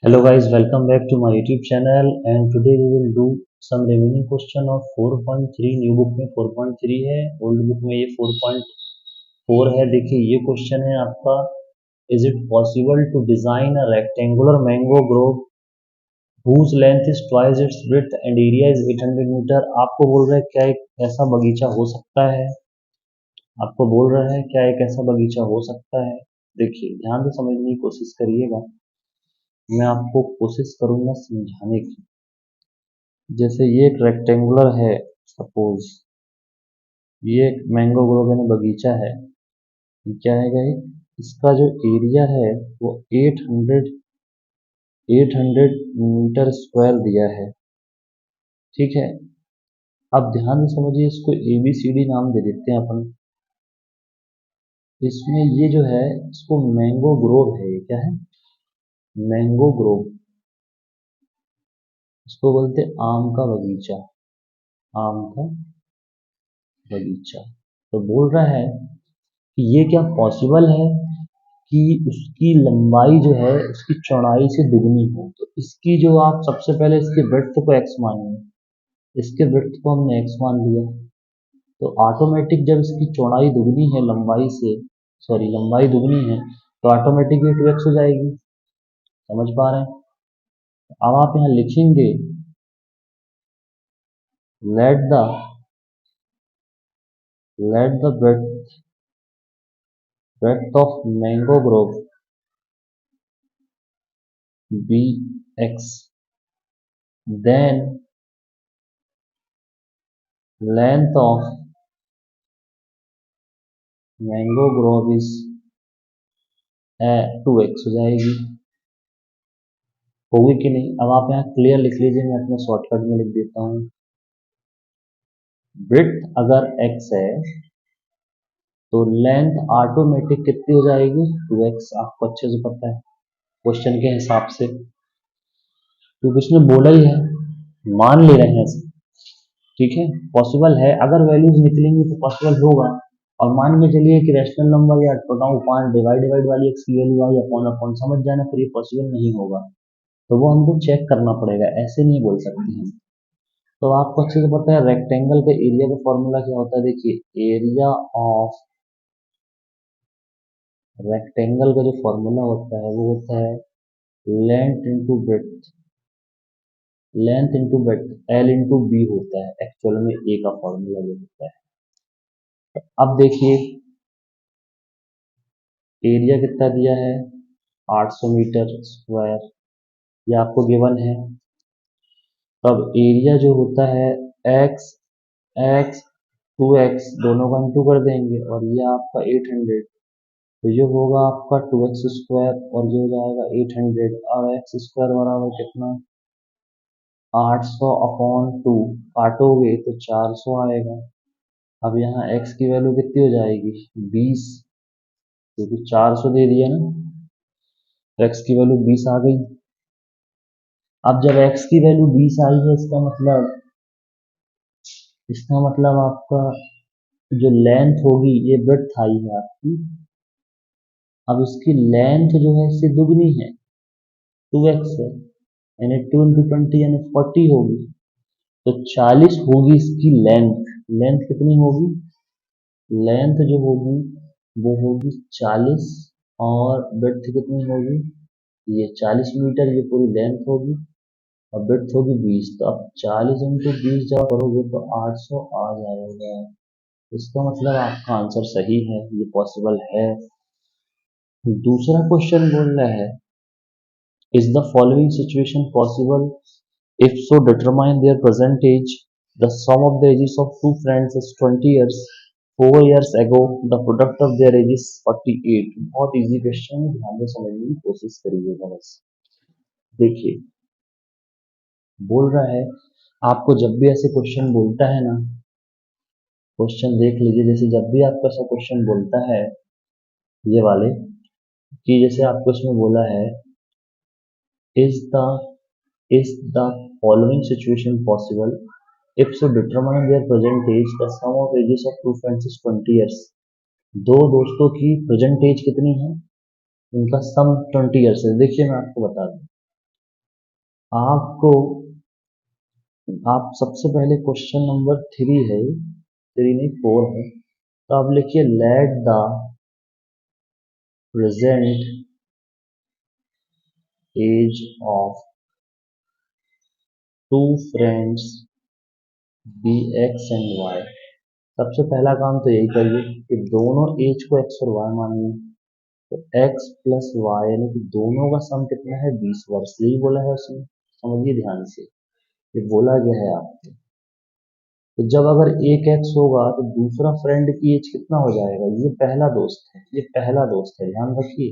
Hello guys, welcome back to my YouTube channel and today we will do some remaining question of 4.3। New book में 4.3 है, old book में ये 4.4 है। देखिए ये क्वेश्चन है आपका, is it possible to design a rectangular mango grove whose length is twice its width and area is 800 metre. आपको बोल रहा है क्या एक ऐसा बगीचा हो सकता है, आपको बोल रहा है क्या एक ऐसा बगीचा हो सकता है। देखिए ध्यान से समझने की कोशिश करिएगा, मैं आपको कोशिश करूंगा समझाने की। जैसे ये एक रेक्टेंगुलर है, सपोज ये एक मैंगो ग्रोव यानी बगीचा है। ये क्या है गाइस, इसका जो एरिया है वो 800 मीटर स्क्वायर दिया है, ठीक है। अब ध्यान से समझिए, इसको ABCD नाम दे देते हैं अपन। इसमें ये जो है इसको मैंगो ग्रोव है, ये क्या है, मैंगो ग्रोव। इसको बोलते हैं आम का बगीचा, आम का बगीचा। तो बोल रहा है कि ये क्या पॉसिबल है कि उसकी लंबाई जो है उसकी चौड़ाई से दुगनी हो। तो इसकी जो आप सबसे पहले इसके ब्रेड्थ को x मानिए, इसके ब्रेड्थ को हमने x मान लिया, तो ऑटोमेटिक जब इसकी चौड़ाई दुगनी है लंबाई से, सॉरी लंबाई दुगनी है, तो ऑटोमेटिक ये 2x हो जाएगी। समझ पा रहे हैं। अब आप यहाँ लिखेंगे let the breadth of mango grove be x, then length of mango Grove is 2x हो जाएगी। होगी कि नहीं। अब आप यहाँ क्लियर लिख लीजिए, मैं अपने शॉर्टकट में लिख देता हूँ। ब्रेड्थ अगर x है तो लेंथ ऑटोमेटिक कितनी हो जाएगी, 2x। आपको अच्छे से पता है क्वेश्चन के हिसाब से, क्योंकि उसने बोला ही है, मान ले रहे हैं इसे, ठीक है। पॉसिबल है, अगर वैल्यूज निकलेंगी तो पॉसिबल होगा। और मान के चलिए कि रैशनल नंबर या टोटाऊ 5 डिवाइड वाली x की वैल्यू आई अपॉन अपॉन, समझ जाना, फिर ये पॉसिबल नहीं होगा। तो वो हमको चेक करना पड़ेगा, ऐसे नहीं बोल सकते हैं। तो आपको अच्छे से पता है रेक्टेंगल के एरिया का फॉर्मूला क्या होता है। देखिए एरिया ऑफ रेक्टेंगल का जो फॉर्मूला होता है वो होता है length into breadth, length into breadth L into B होता है। एक्चुअल में ए का फॉर्मूला जो होता है। अब देखिए एरिया कितना दिया है, 800 मीटर स्क्वायर, ये आपको गिवन है। तब एरिया जो होता है x 2x दोनों का इंटू कर देंगे, और ये आपका 800, तो ये होगा आपका 2x स्क्वायर और ये हो जाएगा 800। और x स्क्वायर बराबर कितना, 800 अपॉन 2, काटोगे तो 400 आएगा। अब यहाँ x की वैल्यू कितनी हो जाएगी, 20, क्योंकि 400 दे दिया ना, तो x की वैल्यू 20 आ गई। अब जब x की वैल्यू 20 आई है, इसका मतलब आपका जो लेंथ होगी, ये ब्रेड्थ आई है आपकी, अब इसकी लेंथ जो है इससे दुगनी है, 2x है, यानी 2 इंटू 20 यानी 40 होगी। तो 40 होगी इसकी लेंथ। लेंथ कितनी होगी, लेंथ जो होगी वो होगी 40, और ब्रेड्थ कितनी होगी, ये 40 मीटर, ये पूरी लेंथ होगी, और ब्रेड्थ होगी 20। तो अब 40 इंटू 20 जब करोगे तो 800 आ जाएगा। इसका मतलब आपका आंसर सही है, ये पॉसिबल है। दूसरा क्वेश्चन बोल रहा है, is the following situation possible, if so determine their present age, the sum of the ages of two friends is 20 years, 4 years ago the product of their age is 48। बहुत easy question है, ध्यान से समझने की कोशिश करिएगा। बस देखिए बोल रहा है, आपको जब भी ऐसे क्वेश्चन बोलता है ना, क्वेश्चन देख लीजिए, जैसे जब भी आपको ऐसा क्वेश्चन बोलता है ये वाले, कि जैसे आपको इसमें बोला है is the is the following situation possible, if so determine their present age, the sum of ages of two friends is 20 years। दो दोस्तों की प्रेजेंट एज कितनी है, उनका सम 20 ईयर्स है। देखिए मैं आपको बता दूं, आपको आप सबसे पहले क्वेश्चन नंबर 3 है, 3 नहीं 4 है, तो आप लिखिए let the present age of two friends be x and y. सबसे पहला काम तो यही करिए कि दोनों एज को एक्स और वाई मानिए। तो एक्स प्लस वाई यानी कि दोनों का सम कितना है 20 वर्ष, यही बोला है उसने, समझिए ध्यान से, ये बोला गया है आपको। तो जब अगर एक एक्स होगा तो दूसरा फ्रेंड की एज कितना हो जाएगा, ये पहला दोस्त है, ये पहला दोस्त है, ध्यान रखिए,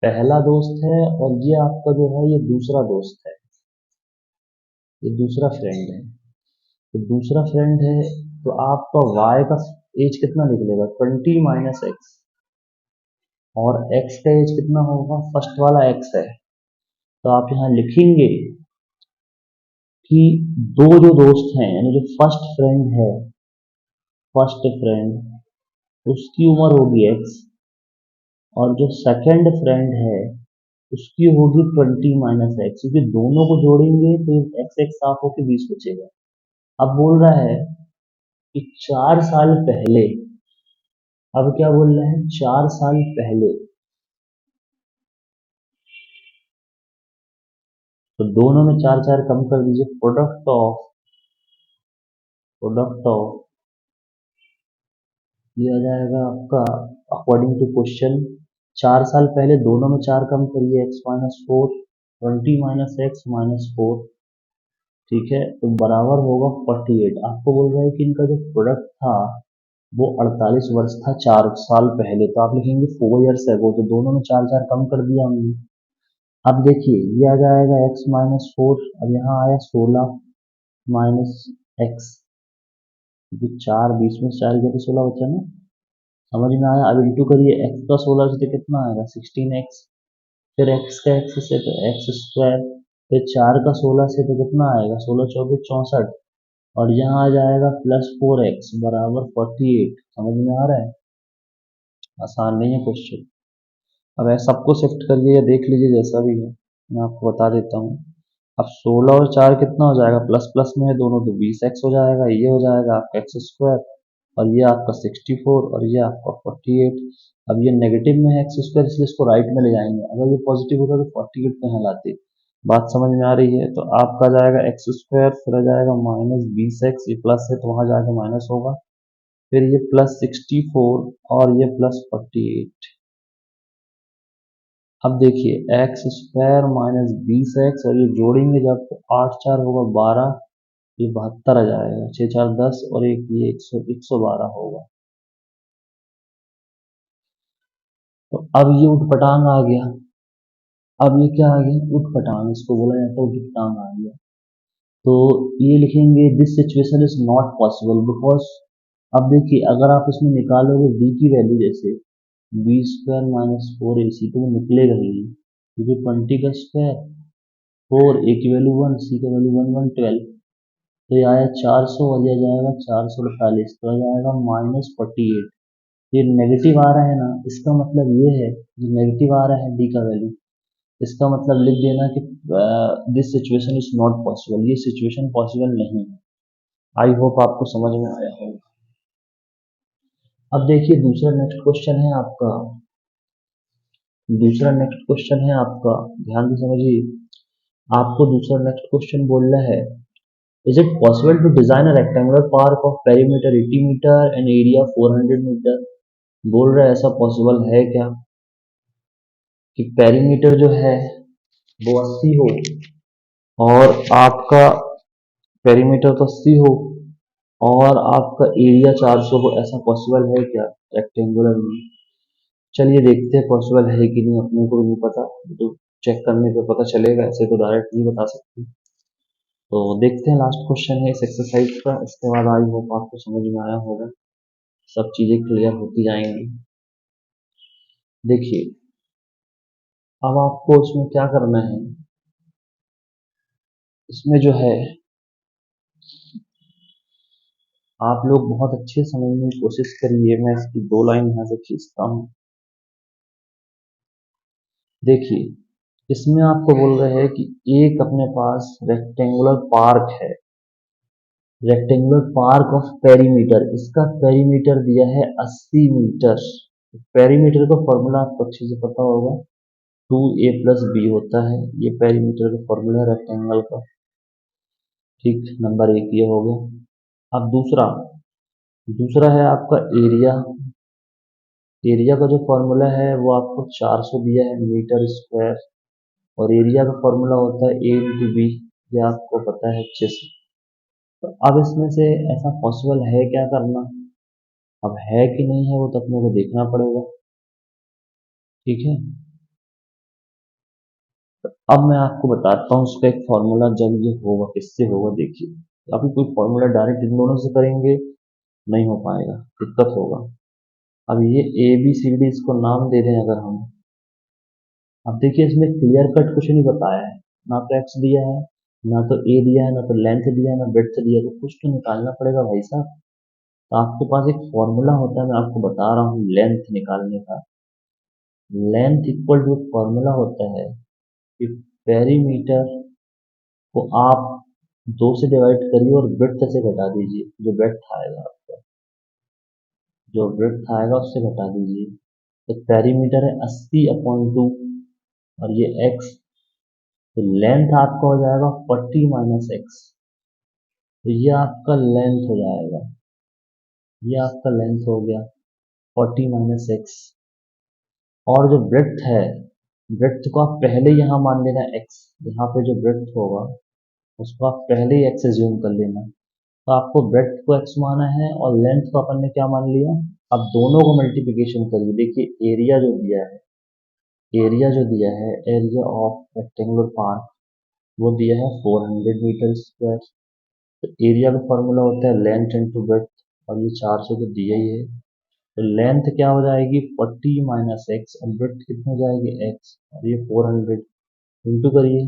पहला दोस्त है, और ये आपका जो है ये दूसरा दोस्त है, ये दूसरा फ्रेंड है। तो दूसरा फ्रेंड है, तो आपका वाई का एज कितना निकलेगा 20 - x, और x का एज कितना होगा, फर्स्ट वाला x है, तो आप यहाँ लिखेंगे कि दो जो दोस्त हैं यानी जो फर्स्ट फ्रेंड है, फर्स्ट फ्रेंड उसकी उम्र होगी x, और जो सेकंड फ्रेंड है उसकी होगी 20 - x, क्योंकि दोनों को जोड़ेंगे तो एक्स एक्स साफ होकर 20 बचेगा। अब बोल रहा है कि 4 साल पहले, अब क्या बोल रहे हैं 4 साल पहले, तो दोनों में चार चार कम कर दीजिए, प्रोडक्ट ऑफ ये आ जाएगा आपका अकॉर्डिंग टू क्वेश्चन। 4 साल पहले दोनों में चार कम करिए, x - 4, 20 - x - 4, ठीक है, तो बराबर होगा 48। आपको बोल रहे हैं कि इनका जो प्रोडक्ट था वो 48 वर्ष था 4 साल पहले, तो आप लिखेंगे 4 years ago, तो दोनों में चार चार कम कर दिया हमने। अब देखिए ये आ जाएगा x - 4, अब यहाँ आया 16 माइनस एक्स, क्योंकि 4 20 में 4 गया तो 16 बचा ना, समझ में आया। अब इंटू करिए, एक्स का 16 से तो कितना आएगा 16x, फिर एक्स का एक्स से तो एक्स स्क्वायर, फिर 4 का 16 से तो कितना आएगा 16 चौबीस 64, और यहाँ आ जाएगा +4x बराबर 48। समझ में आ रहा है, आसान नहीं है क्वेश्चन। अब ऐसा सबको शिफ्ट करिए या देख लीजिए जैसा भी है, मैं आपको बता देता हूँ। अब 16 और 4 कितना हो जाएगा, प्लस प्लस में है दोनों, तो 20x हो जाएगा, ये हो जाएगा आपका एक्स स्क्वायर, और ये आपका 64, और ये आपका 48। अब ये नेगेटिव में है एक्स स्क्वायर, इसलिए इसको राइट में ले जाएंगे, अगर ये पॉजिटिव होता तो 48 कहाँ लाते। बात समझ में आ रही है, तो आपका जाएगा एक्स स्क्वायर, फिर आ जाएगा -20x, ये प्लस है तो वहां जाके माइनस होगा, फिर ये +64 और ये +48। अब देखिए एक्स स्क्वायर -20x, और ये जोड़ेंगे जब तो 8 4 होगा 12, ये 72 आ जाएगा, 6 4 10, और एक ये 112 होगा। तो अब ये उठपटांग आ गया, अब ये क्या आ गया उठपटांग, इसको बोला जाता है उठपटांग आ गया। तो ये लिखेंगे this situation is not possible because, अब देखिए अगर आप इसमें निकालोगे d की वैल्यू, जैसे b² - 4ac, तो वो निकलेगा ही नहीं, क्योंकि 20 का स्क्वायर 4, a की वैल्यू 1, c का वैल्यू 1 1 12, तो ये आया 400, और ये आ जाएगा 448, तो आ जाएगा -48। ये नेगेटिव आ रहा है ना, इसका मतलब ये है, जो नेगेटिव आ रहा है डी का वैल्यू, इसका मतलब लिख देना कि this situation is not possible, ये सिचुएशन पॉसिबल नहीं है। आई होप आपको समझ में आया होगा। अब देखिए दूसरा नेक्स्ट क्वेश्चन है आपका, दूसरा नेक्स्ट क्वेश्चन है आपका, ध्यान से समझिए। आपको दूसरा नेक्स्ट क्वेश्चन बोल रहा है, is it possible to design a rectangular park of perimeter 80 metre and area 400 metre. बोल रहा है ऐसा पॉसिबल है क्या कि पेरीमीटर जो है वो 80 हो, और आपका पेरीमीटर तो 80 हो, और आपका एरिया 400 हो, ऐसा पॉसिबल है क्या रेक्टेंगुलर में। चलिए देखते हैं पॉसिबल है कि नहीं, अपने को भी नहीं पता, तो चेक करने पे पता चलेगा, ऐसे तो डायरेक्ट नहीं बता सकते। तो देखते हैं, लास्ट क्वेश्चन है इस एक्सरसाइज का, इसके बाद आई होप आपको समझ में आया होगा, सब चीजें क्लियर होती जाएंगी। देखिए अब आपको इसमें क्या करना है, इसमें जो है आप लोग बहुत अच्छे समझने की कोशिश करिए, मैं इसकी 2 लाइन यहाँ से खींचता हूँ। देखिए इसमें आपको बोल रहे हैं कि एक अपने पास रेक्टेंगुलर पार्क है, रेक्टेंगुलर पार्क ऑफ पेरीमीटर, इसका पेरीमीटर दिया है 80 मीटर। पेरीमीटर का फॉर्मूला आपको अच्छे से पता होगा, 2a+b होता है, ये पेरीमीटर का फॉर्मूला है रेक्टेंगल का। ठीक, नंबर 1 ये हो गया। अब दूसरा दूसरा है आपका एरिया। एरिया का जो फॉर्मूला है वो आपको 400 दिया है मीटर स्क्वायर, और एरिया का फॉर्मूला होता है a×b, ये आपको पता है अच्छे से। तो अब इसमें से ऐसा पॉसिबल है क्या करना, अब है कि नहीं है वो तो अपने को देखना पड़ेगा। ठीक है, तो अब मैं आपको बताता हूँ उसका एक फॉर्मूला, जब ये होगा किससे होगा। देखिए, अभी कोई फॉर्मूला डायरेक्ट इन दोनों से करेंगे नहीं हो पाएगा, दिक्कत होगा। अब ये ए बी सी डी इसको नाम दे दें अगर हम, अब देखिए इसमें क्लियर कट कुछ नहीं बताया है, ना तो एक्स दिया है, ना तो ए दिया है, ना तो लेंथ दिया है, ना ब्रेड्थ दिया है, तो कुछ तो निकालना पड़ेगा भाई साहब। तो आपके पास एक फॉर्मूला होता है, मैं आपको बता रहा हूँ लेंथ निकालने का। लेंथ इक्वल टू फॉर्मूला होता है कि पेरीमीटर को आप 2 से डिवाइड करिए और ब्रेड्थ से घटा दीजिए, जो ब्रेड्थ आएगा आपका, जो ब्रेड्थ आएगा उससे घटा दीजिए। तो पेरीमीटर है 80/2 और ये x, तो लेंथ आपका हो जाएगा 40 - x, तो ये आपका लेंथ हो जाएगा, ये आपका लेंथ हो गया 40 - x। और जो ब्रेड्थ है, ब्रेड्थ को आप पहले यहाँ मान लेना x, यहाँ पे जो ब्रेड्थ होगा उसको आप पहले ही x एज्यूम कर लेना। तो आपको ब्रेड्थ को x माना है और लेंथ को अपन ने क्या मान लिया। अब दोनों को मल्टीप्लिकेशन करिए, देखिए एरिया जो दिया है, एरिया जो दिया है, एरिया ऑफ रेक्टेंगुलर पार्क, वो दिया है 400 मीटर स्क्वायर। तो एरिया का फॉर्मूला होता है लेंथ इंटू ब्रेड्थ, और ये 400 तो दिया ही है। तो लेंथ क्या हो जाएगी 40 - x, और ब्रेड्थ कितनी हो जाएगी x, और ये 400 इंटू करिए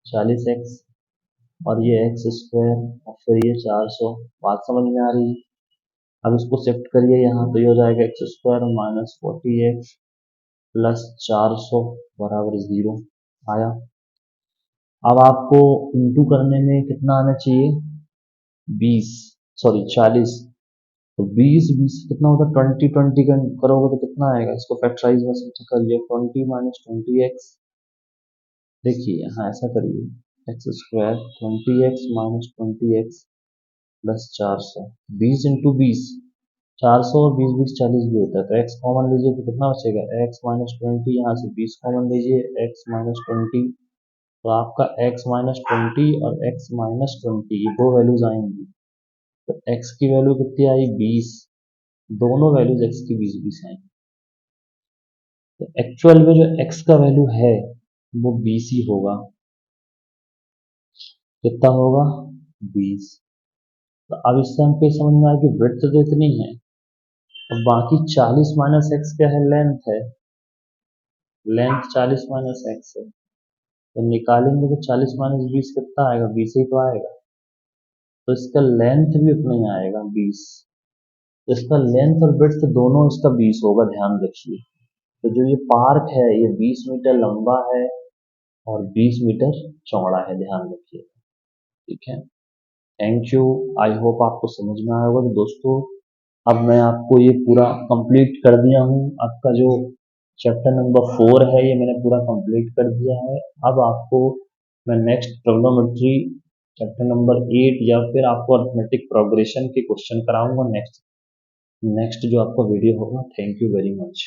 40x, और ये एक्स स्क्वायर, और फिर ये 400। बात समझ में आ रही है। अब इसको शिफ्ट करिए यहाँ, तो ये हो जाएगा x² - 40x + 400 बराबर 0 आया। अब आपको इंटू करने में कितना आना चाहिए, 40। तो 20 कितना होता है, 20 करोगे तो कितना आएगा, इसको फैक्टराइज में सिंपल करिए, 20 - 20x। देखिए यहाँ ऐसा करिए, x², 20x - 20x + 400, 20 × 20, 400 और 20 40 भी होता है, तो x कॉमन लीजिए तो कितना बचेगा, x - 20, यहाँ से 20 कॉमन लीजिए, x - 20, तो आपका x - 20 और x - 20 ये दो वैल्यूज आएंगी। तो x की वैल्यू कितनी आई, 20, दोनों वैल्यूज x की 20 आई। तो एक्चुअल में जो x का वैल्यू है वो 20 ही होगा, कितना होगा, 20। तो अब इससे हमको समझ में आया कि ब्रेड्थ तो इतनी है, अब बाकी 40 - x क्या है, लेंथ है, लेंथ 40 - x है। तो निकालेंगे तो 40 - 20 कितना आएगा, 20 ही तो आएगा। तो इसका लेंथ भी उतना ही आएगा, 20। तो इसका लेंथ और ब्रेड्थ दोनों इसका 20 होगा, ध्यान रखिए। तो जो ये पार्क है ये 20 मीटर लंबा है और 20 मीटर चौड़ा है, ध्यान रखिए। ठीक है, थैंक यू। आई होप आपको समझ में आया होगा। तो दोस्तों, अब मैं आपको ये पूरा कंप्लीट कर दिया हूँ, आपका जो चैप्टर नंबर 4 है ये मैंने पूरा कंप्लीट कर दिया है। अब आपको मैं नेक्स्ट ट्रिग्नोमेट्री चैप्टर नंबर 8 या फिर आपको अर्थमेटिक प्रोग्रेशन के क्वेश्चन कराऊंगा नेक्स्ट नेक्स्ट जो आपका वीडियो होगा। Thank you very much.